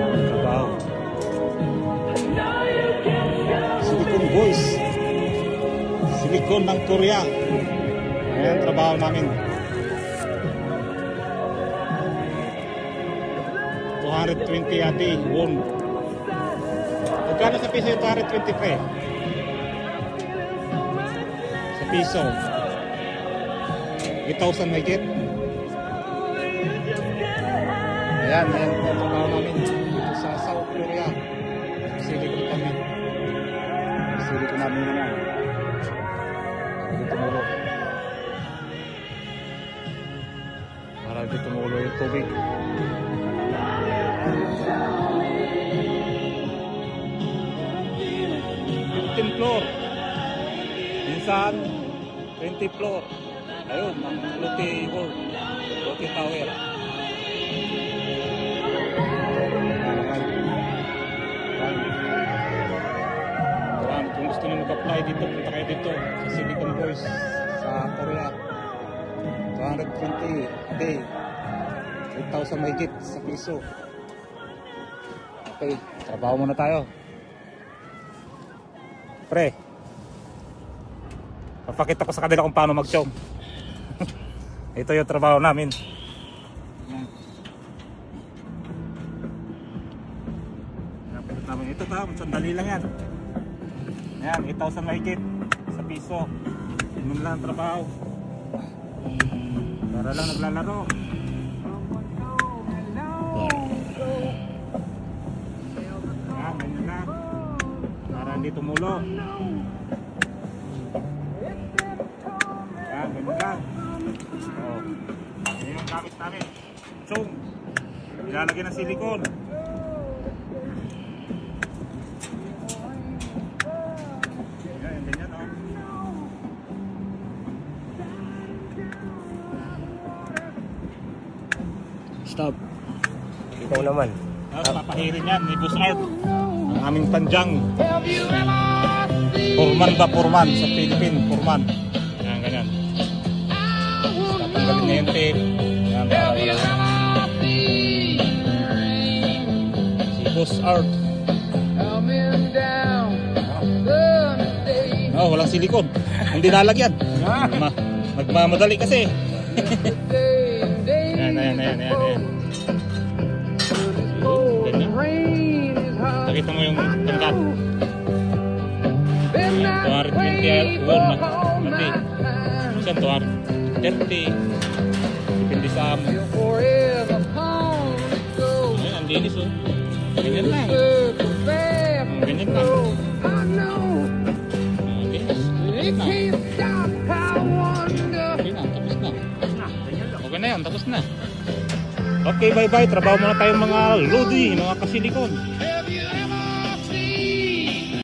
Trabaho. Silicon Boys. Silicon ng Korea. Ayan trabaho namin. 220 ati won. Magkano sa piso yung 220 pre? Sa piso 8,000 may get. Ayan po ang trabaho namin dito sa South Korea. Silicon kami. Silicon namin naman. Dito tumulo. Para dito tumulo yung tubig. 15 floor. Minsan 20 floor. Ayun, ang Lotte World, Lotte Tower. Kung gusto nyo mag-apply dito, punta kayo dito sa Silicon Boys sa Korea. 220 a day. 8,000 may git sa piso. Okay, trabaho muna tayo. Pre, papakita ko sa kanila kung paano mag-chong. Ito yung trabaho namin. Ito ta, sandali lang yan. Ayan, 8,000 mahigit sa piso. Yun lang ang trabaho. Para lang naglalaro. Ayan, ganyan lang. Para hindi tumulo. Ayan, ganyan lang. Ayan yung gamit namin. Chong. Ilalagay ng silicone. Stop. Ikaw naman. Papahirin yan, may Boss Art. Ang aming tanjang. Purman ba purman sa Philippines? Purman. Ayan, ganyan. Tatanggalin niya yung tape. Ayan, para wala. Si Boss Art. Oh, walang silikon. Hindi lalagyan. Magmamadali kasi. Ayan. Ganyan. Nakita mo yung tangkat. 220 won mati. Minsan 230. Depende sa amo. Ayan, ang linis oh. Ganyan lang. Ganyan lang. Okay na yan, tapos na. Okay, bye-bye. Trabaho muna tayong mga lodi, mga kasilikon.